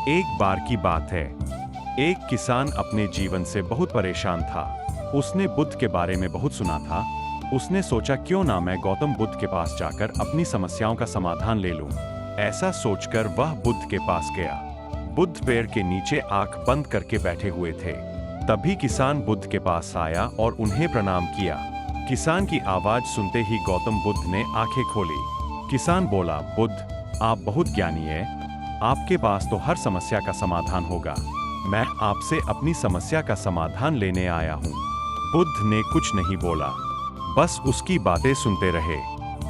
एक बार की बात है। एक किसान अपने जीवन से बहुत परेशान था। उसने बुद्ध के बारे में बहुत सुना था। उसने सोचा क्यों ना मैं गौतम बुद्ध के पास जाकर अपनी समस्याओं का समाधान ले लूं। ऐसा सोचकर वह बुद्ध के पास गया। बुद्ध पेड़ के नीचे आंख बंद करके बैठे हुए थे। तभी किसान बुद्ध के पास आया और उन्हें प्रणाम किया। किसान की आवाज सुनते ही गौतम बुद्ध ने आंखें खोली। किसान बोला, बुद्ध, आप बहुत ज्ञानी हैं। आपके पास तो हर समस्या का समाधान होगा। मैं आपसे अपनी समस्या का समाधान लेने आया हूँ। बुद्ध ने कुछ नहीं बोला, बस उसकी बातें सुनते रहे।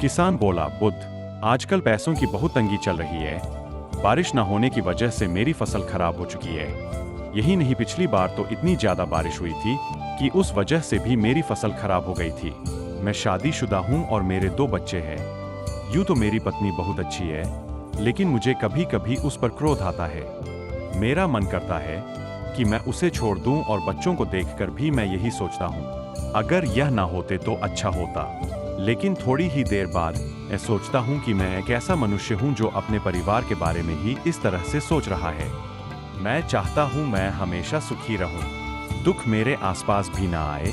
किसान बोला, बुद्ध, आजकल पैसों की बहुत तंगी चल रही है। बारिश न होने की वजह से मेरी फसल खराब हो चुकी है। यही नहीं, पिछली बार तो इतनी ज्यादा बारिश हुई थी कि उस वजह से भी मेरी फसल खराब हो गई थी। मैं शादीशुदा हूँ और मेरे 2 बच्चे हैं। यूँ तो मेरी पत्नी बहुत अच्छी है, लेकिन मुझे कभी कभी उस पर क्रोध आता है। मेरा मन करता है कि मैं उसे छोड़ दूं और बच्चों को देखकर भी मैं यही सोचता हूं, अगर यह ना होते तो अच्छा होता। लेकिन थोड़ी ही देर बाद मैं सोचता हूं कि मैं एक ऐसा मनुष्य हूं जो अपने परिवार के बारे में ही इस तरह से सोच रहा है। मैं चाहता हूं मैं हमेशा सुखी रहूं, दुख मेरे आसपास भी ना आए।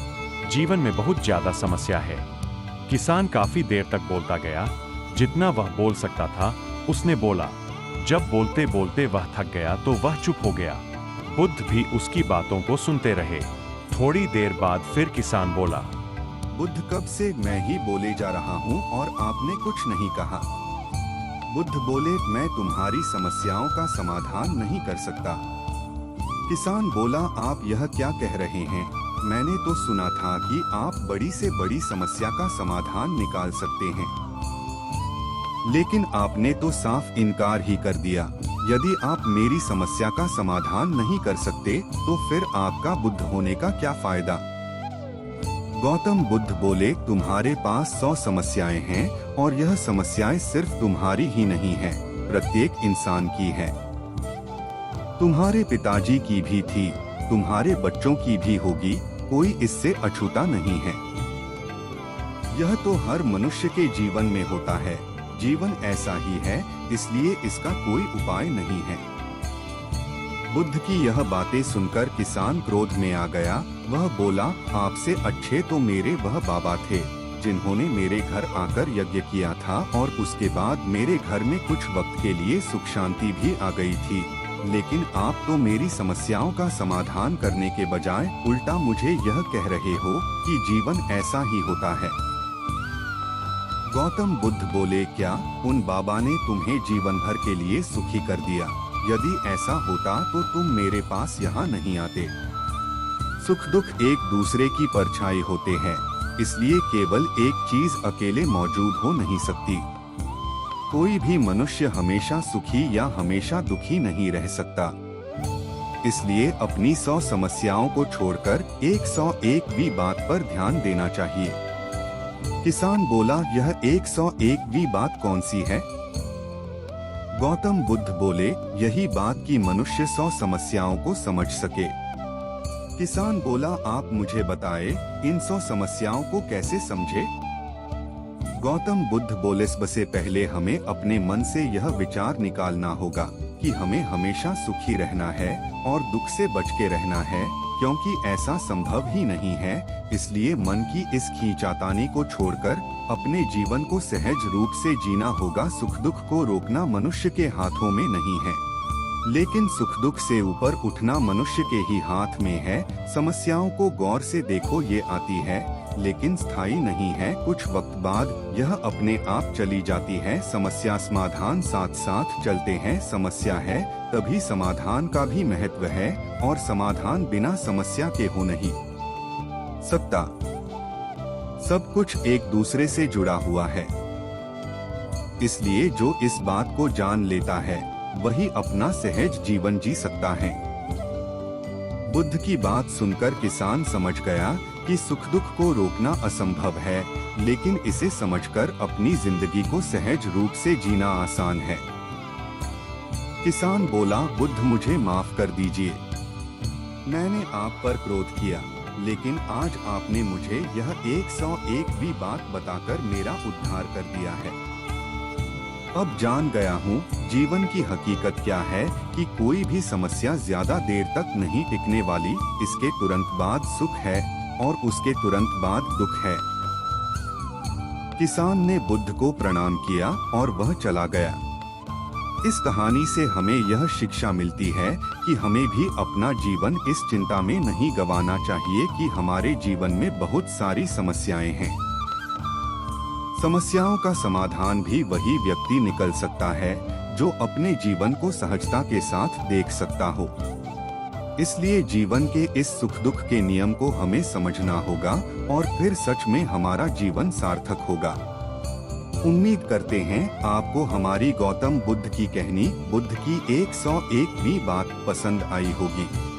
जीवन में बहुत ज्यादा समस्या है। किसान काफी देर तक बोलता गया, जितना वह बोल सकता था उसने बोला। जब बोलते बोलते वह थक गया तो वह चुप हो गया। बुद्ध भी उसकी बातों को सुनते रहे। थोड़ी देर बाद फिर किसान बोला, बुद्ध, कब से मैं ही बोले जा रहा हूँ और आपने कुछ नहीं कहा। बुद्ध बोले, मैं तुम्हारी समस्याओं का समाधान नहीं कर सकता। किसान बोला, आप यह क्या कह रहे हैं? मैंने तो सुना था कि आप बड़ी से बड़ी समस्या का समाधान निकाल सकते हैं, लेकिन आपने तो साफ इनकार ही कर दिया। यदि आप मेरी समस्या का समाधान नहीं कर सकते तो फिर आपका बुद्ध होने का क्या फायदा? गौतम बुद्ध बोले, तुम्हारे पास 100 समस्याएं हैं और यह समस्याएं सिर्फ तुम्हारी ही नहीं है, प्रत्येक इंसान की है। तुम्हारे पिताजी की भी थी, तुम्हारे बच्चों की भी होगी, कोई इससे अछूता नहीं है। यह तो हर मनुष्य के जीवन में होता है। जीवन ऐसा ही है, इसलिए इसका कोई उपाय नहीं है। बुद्ध की यह बातें सुनकर किसान क्रोध में आ गया। वह बोला, आपसे अच्छे तो मेरे वह बाबा थे जिन्होंने मेरे घर आकर यज्ञ किया था और उसके बाद मेरे घर में कुछ वक्त के लिए सुख शांति भी आ गई थी। लेकिन आप तो मेरी समस्याओं का समाधान करने के बजाय उल्टा मुझे यह कह रहे हो कि जीवन ऐसा ही होता है। गौतम बुद्ध बोले, क्या उन बाबा ने तुम्हें जीवन भर के लिए सुखी कर दिया? यदि ऐसा होता तो तुम मेरे पास यहाँ नहीं आते। सुख दुख एक दूसरे की परछाई होते हैं, इसलिए केवल एक चीज अकेले मौजूद हो नहीं सकती। कोई भी मनुष्य हमेशा सुखी या हमेशा दुखी नहीं रह सकता। इसलिए अपनी 100 समस्याओं को छोड़कर 101वीं बात पर ध्यान देना चाहिए। किसान बोला, यह 101वीं बात कौन सी है? गौतम बुद्ध बोले, यही बात कि मनुष्य 100 समस्याओं को समझ सके। किसान बोला, आप मुझे बताए इन 100 समस्याओं को कैसे समझे? गौतम बुद्ध बोले, सबसे पहले हमें अपने मन से यह विचार निकालना होगा कि हमें हमेशा सुखी रहना है और दुख से बच के रहना है, क्योंकि ऐसा संभव ही नहीं है। इसलिए मन की इस खींचातानी को छोड़कर अपने जीवन को सहज रूप से जीना होगा। सुख दुख को रोकना मनुष्य के हाथों में नहीं है, लेकिन सुख दुख से ऊपर उठना मनुष्य के ही हाथ में है। समस्याओं को गौर से देखो, ये आती है लेकिन स्थायी नहीं है। कुछ वक्त बाद यह अपने आप चली जाती है। समस्या समाधान साथ साथ चलते हैं। समस्या है तभी समाधान का भी महत्व है और समाधान बिना समस्या के हो नहीं सकता। सब कुछ एक दूसरे से जुड़ा हुआ है, इसलिए जो इस बात को जान लेता है वही अपना सहज जीवन जी सकता है। बुद्ध की बात सुनकर किसान समझ गया कि सुख दुख को रोकना असंभव है, लेकिन इसे समझकर अपनी जिंदगी को सहज रूप से जीना आसान है। किसान बोला, बुद्ध, मुझे माफ कर दीजिए। मैंने आप पर क्रोध किया, लेकिन आज आपने मुझे यह 101वीं बात बताकर मेरा उद्धार कर दिया है। अब जान गया हूँ जीवन की हकीकत क्या है कि कोई भी समस्या ज्यादा देर तक नहीं टिकने वाली। इसके तुरंत बाद सुख है और उसके तुरंत बाद दुख है। किसान ने बुद्ध को प्रणाम किया और वह चला गया। इस कहानी से हमें यह शिक्षा मिलती है कि हमें भी अपना जीवन इस चिंता में नहीं गंवाना चाहिए कि हमारे जीवन में बहुत सारी समस्याएं हैं। समस्याओं का समाधान भी वही व्यक्ति निकल सकता है जो अपने जीवन को सहजता के साथ देख सकता हो। इसलिए जीवन के इस सुख दुख के नियम को हमें समझना होगा और फिर सच में हमारा जीवन सार्थक होगा। उम्मीद करते हैं आपको हमारी गौतम बुद्ध की कहानी बुद्ध की 101वीं बात पसंद आई होगी।